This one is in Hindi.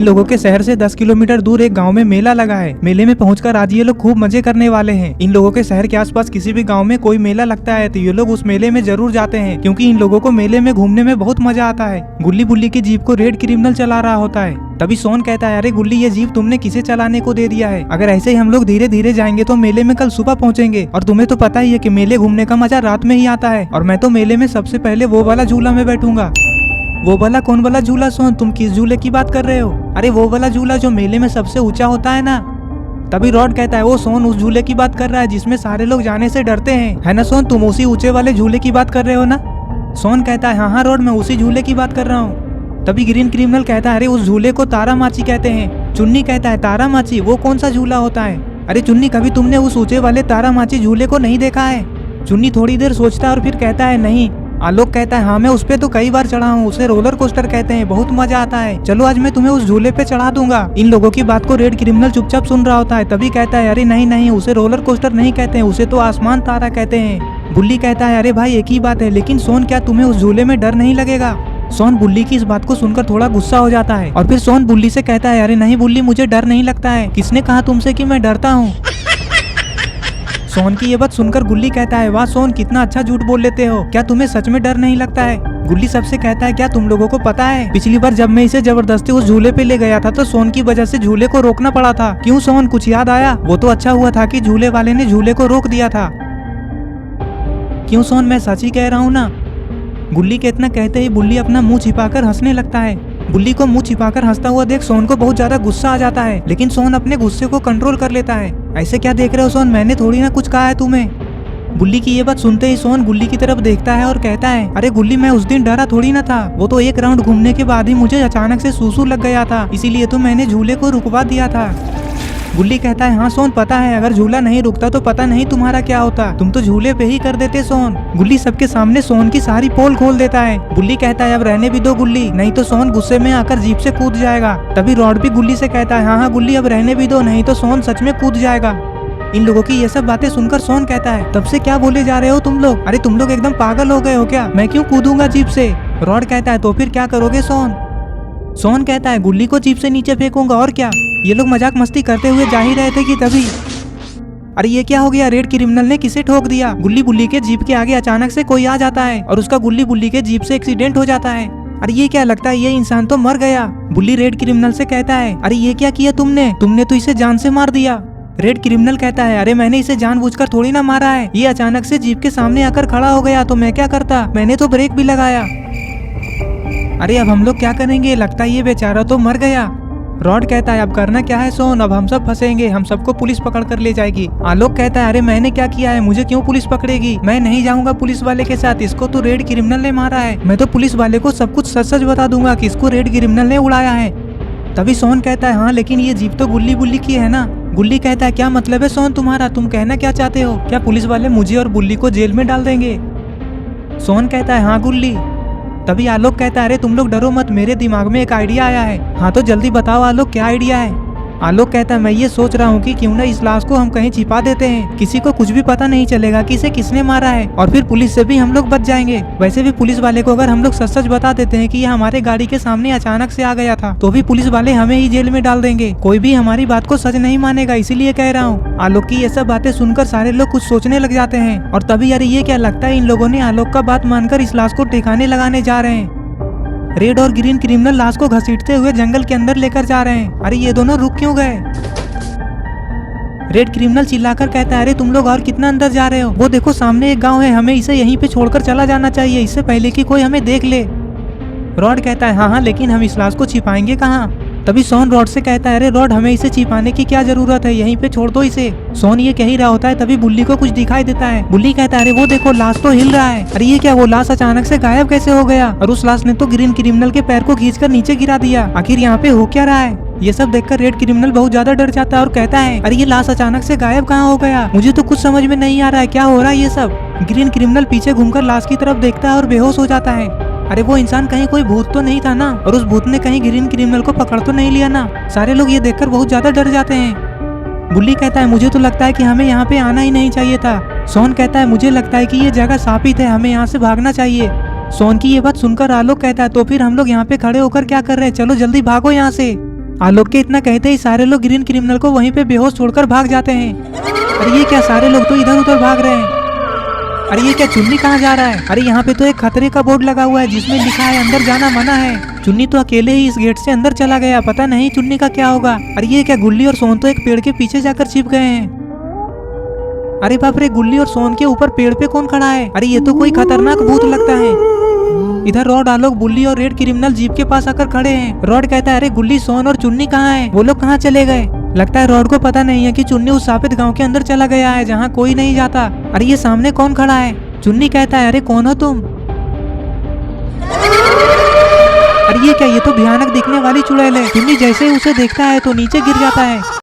लोगों के शहर से 10 किलोमीटर दूर एक गांव में मेला लगा है। मेले में पहुंचकर आज ये लोग खूब मजे करने वाले हैं। इन लोगों के शहर के आसपास किसी भी गांव में कोई मेला लगता है तो ये लोग उस मेले में जरूर जाते हैं, क्योंकि इन लोगों को मेले में घूमने में बहुत मजा आता है। गुल्ली बुल्ली की जीप को रेड क्रिमिनल चला रहा होता है। तभी सोन कहता है, अरे गुल्ली, ये जीप तुमने किसे चलाने को दे दिया है? अगर ऐसे ही हम लोग धीरे धीरे जाएंगे तो मेले में कल सुबह पहुंचेंगे, और तुम्हें तो पता ही है कि मेले घूमने का मजा रात में ही आता है। और मैं तो मेले में सबसे पहले वो वाला झूला में बैठूंगा। वो वाला कौन वाला झूला सोन? तुम किस झूले की बात कर रहे हो? अरे वो वाला झूला जो मेले में सबसे ऊंचा होता है ना। तभी रॉड कहता है, वो सोन उस झूले की बात कर रहा है जिसमें सारे लोग जाने से डरते हैं, है ना सोन? तुम उसी ऊंचे वाले झूले की बात कर रहे हो ना? सोन कहता है, हाँ रॉड, मैं उसी झूले की बात कर रहा हूँ। तभी ग्रीन क्रिमिनल कहता है, अरे उस झूले को तारा माची कहते हैं। चुन्नी कहता है, तारा माची? वो कौन सा झूला होता है? अरे चुन्नी, कभी तुमने उस ऊंचे वाले तारा माची झूले को नहीं देखा है? चुन्नी थोड़ी देर सोचता है और फिर कहता है, नहीं। आलोक कहता है, हाँ मैं उस पे तो कई बार चढ़ा हूँ, उसे रोलर कोस्टर कहते हैं, बहुत मजा आता है। चलो आज मैं तुम्हें उस झूले पे चढ़ा दूंगा। इन लोगों की बात को रेड क्रिमिनल चुपचाप सुन रहा होता है। तभी कहता है, अरे नहीं नहीं, उसे रोलर कोस्टर नहीं कहते हैं, उसे तो आसमान तारा कहते हैं। बुल्ली कहता है, अरे भाई एक ही बात है, लेकिन सोन क्या तुम्हें उस झूले में डर नहीं लगेगा? सोन बुल्ली की इस बात को सुनकर थोड़ा गुस्सा हो जाता है और फिर सोन बुल्ली से कहता है, अरे नहीं बुल्ली, मुझे डर नहीं लगता है। किसने कहा तुमसे कि मैं डरता हूँ? सोन की ये बात सुनकर गुल्ली कहता है, वाह सोन, कितना अच्छा झूठ बोल लेते हो, क्या तुम्हें सच में डर नहीं लगता है? गुल्ली सबसे कहता है, क्या तुम लोगों को पता है, पिछली बार जब मैं इसे जबरदस्ती उस झूले पे ले गया था तो सोन की वजह से झूले को रोकना पड़ा था। क्यों सोन, कुछ याद आया? वो तो अच्छा हुआ था कि झूले वाले ने झूले को रोक दिया था। क्यों सोन, मैं सच ही कह रहा हूँ ना? गुल्ली के इतना कहते ही बुल्ली अपना मुंह छिपाकर हंसने लगता है। बुल्ली को मुंह छिपाकर हंसता हुआ देख सोन को बहुत ज्यादा गुस्सा आ जाता है, लेकिन सोन अपने गुस्से को कंट्रोल कर लेता है। ऐसे क्या देख रहे हो सोन, मैंने थोड़ी ना कुछ कहा है तुम्हें। बुल्ली की ये बात सुनते ही सोन गुल्ली की तरफ देखता है और कहता है, अरे गुल्ली, मैं उस दिन डरा थोड़ी ना था, वो तो एक राउंड घूमने के बाद ही मुझे अचानक से सूसू लग गया था, इसीलिए तो मैंने झूले को रुकवा दिया था। गुल्ली कहता है, हाँ सोन पता है, अगर झूला नहीं रुकता तो पता नहीं तुम्हारा क्या होता, तुम तो झूले पे ही कर देते सोन। गुल्ली सबके सामने सोन की सारी पोल खोल देता है। बुल्ली कहता है, अब रहने भी दो गुल्ली, नहीं तो सोन गुस्से में आकर जीप से कूद जाएगा। तभी रॉड भी गुल्ली से कहता है, हाँ गुल्ली, अब रहने भी दो, नहीं तो सोन सच में कूद जाएगा। इन लोगों की ये सब बातें सुनकर सोन कहता है, तब से क्या बोले जा रहे हो तुम लोग? अरे तुम लोग एकदम पागल हो गए हो क्या? मैं क्यों कूदूंगा जीप से? रॉड कहता है, तो फिर क्या करोगे सोन? सोन कहता है, गुल्ली को जीप से नीचे फेंकूंगा, और क्या? ये लोग मजाक मस्ती करते हुए जा ही रहे थे कि तभी, अरे ये क्या हो गया, रेड क्रिमिनल ने किसे ठोक दिया? गुल्ली बुल्ली के जीप के आगे अचानक से कोई आ जाता है और उसका गुल्ली बुल्ली के जीप से एक्सीडेंट हो जाता है। अरे ये क्या, लगता है ये इंसान तो मर गया। बुल्ली रेड क्रिमिनल से कहता है, अरे ये क्या किया तुमने तो इसे जान से मार दिया। रेड क्रिमिनल कहता है, अरे मैंने इसे जानबूझकर थोड़ी ना मारा है, ये अचानक से जीप के सामने आकर खड़ा हो गया तो मैं क्या करता, मैंने तो ब्रेक भी लगाया। अरे अब हम लोग क्या करेंगे, लगता है ये बेचारा तो मर गया। रॉड कहता है, अब करना क्या है सोन, अब हम सब फंसेंगे, हम सबको पुलिस पकड़ कर ले जाएगी। आलोक कहता है, अरे मैंने क्या किया है, मुझे क्यों पुलिस पकड़ेगी? मैं नहीं जाऊंगा पुलिस वाले के साथ, इसको तो रेड क्रिमिनल ने मारा है। मैं तो पुलिस वाले को सब कुछ सच सच बता दूंगा कि इसको रेड क्रिमिनल ने उड़ाया है। तभी सोन कहता है, हाँ लेकिन ये जीप तो गुल्ली बुल्ली की है ना। गुल्ली कहता है, क्या मतलब है सोन तुम्हारा, तुम कहना क्या चाहते हो? क्या पुलिस वाले मुझे और बुल्ली को जेल में डाल देंगे? सोन कहता है, हाँ गुल्ली। तभी आलोक कहता है, अरे तुम लोग डरो मत, मेरे दिमाग में एक आइडिया आया है। हाँ तो जल्दी बताओ आलोक, क्या आइडिया है? आलोक कहता है, मैं ये सोच रहा हूँ कि क्यों ना इस लाश को हम कहीं छिपा देते हैं, किसी को कुछ भी पता नहीं चलेगा कि इसे किसने मारा है, और फिर पुलिस से भी हम लोग बच जाएंगे। वैसे भी पुलिस वाले को अगर हम लोग सच सच बता देते हैं कि ये हमारे गाड़ी के सामने अचानक से आ गया था, तो भी पुलिस वाले हमें ही जेल में डाल देंगे, कोई भी हमारी बात को सच नहीं मानेगा, इसीलिए कह रहा हूँ। आलोक की ये सब बातें सुनकर सारे लोग कुछ सोचने लग जाते हैं, और तभी अरे ये क्या, लगता है इन लोगों ने आलोक का बात मानकर इस लाश को ठिकाने लगाने जा रहे हैं। रेड और ग्रीन क्रिमिनल लाश को घसीटते हुए जंगल के अंदर लेकर जा रहे हैं। अरे ये दोनों रुक क्यों गए? रेड क्रिमिनल चिल्लाकर कहता है, अरे तुम लोग और कितना अंदर जा रहे हो? वो देखो सामने एक गांव है, हमें इसे यहीं पे छोड़कर चला जाना चाहिए, इससे पहले कि कोई हमें देख ले। रॉड कहता है, हाँ लेकिन हम इस लाश को छिपाएंगे कहाँ? तभी सोन रॉड से कहता है, अरे रॉड, हमें इसे छिपाने की क्या जरूरत है, यहीं पे छोड़ दो इसे। सोन ये कह ही रहा होता है, तभी बुल्ली को कुछ दिखाई देता है। बुल्ली कहता है, अरे वो देखो लाश तो हिल रहा है। अरे ये क्या, वो लाश अचानक से गायब कैसे हो गया? और उस लाश ने तो ग्रीन क्रिमिनल के पैर को खींचकर नीचे गिरा दिया। आखिर यहाँ पे हो क्या रहा है? ये सब देखकर रेड क्रिमिनल बहुत ज्यादा डर जाता है और कहता है, अरे ये लाश अचानक से गायब कहाँ हो गया? मुझे तो कुछ समझ में नहीं आ रहा है, क्या हो रहा है ये सब? ग्रीन क्रिमिनल पीछे घूमकर लाश की तरफ देखता है और बेहोश हो जाता है। अरे वो इंसान कहीं कोई भूत तो नहीं था ना, और उस भूत ने कहीं ग्रीन क्रिमिनल को पकड़ तो नहीं लिया ना? सारे लोग ये देखकर बहुत ज्यादा डर जाते हैं। बुल्ली कहता है, मुझे तो लगता है कि हमें यहाँ पे आना ही नहीं चाहिए था। सोन कहता है, मुझे लगता है कि ये जगह शापित है, हमें यहाँ से भागना चाहिए। सोन की ये बात सुनकर आलोक कहता है, तो फिर हम लोग यहाँ पे खड़े होकर क्या कर रहे हैं, चलो जल्दी भागो यहाँ से। आलोक के इतना कहते ही सारे लोग ग्रीन क्रिमिनल को वहीं पे बेहोश छोड़कर भाग जाते हैं। अरे ये क्या, सारे लोग तो इधर उधर भाग रहे हैं। अरे ये क्या, चुन्नी कहाँ जा रहा है? अरे यहाँ पे तो एक खतरे का बोर्ड लगा हुआ है जिसमें लिखा है अंदर जाना मना है। चुन्नी तो अकेले ही इस गेट से अंदर चला गया, पता नहीं चुन्नी का क्या होगा। अरे ये क्या, गुल्ली और सोन तो एक पेड़ के पीछे जाकर छिप गए हैं। अरे बाप रे, गुल्ली और सोन के ऊपर पेड़ पे कौन खड़ा है? अरे ये तो कोई खतरनाक भूत लगता है। इधर रॉड, आलोक, बुल्ली और रेड क्रिमिनल जीप के पास आकर खड़े हैं। रॉड कहता है अरे गुल्ली, सोन और चुन्नी कहाँ है? वो लोग कहाँ चले गए? लगता है रॉड को पता नहीं है कि चुन्नी उस शापित गांव के अंदर चला गया है जहाँ कोई नहीं जाता। अरे ये सामने कौन खड़ा है? चुन्नी कहता है अरे कौन हो तुम? अरे ये क्या, ये तो भयानक दिखने वाली चुड़ैल है। चुन्नी जैसे ही उसे देखता है तो नीचे गिर जाता है।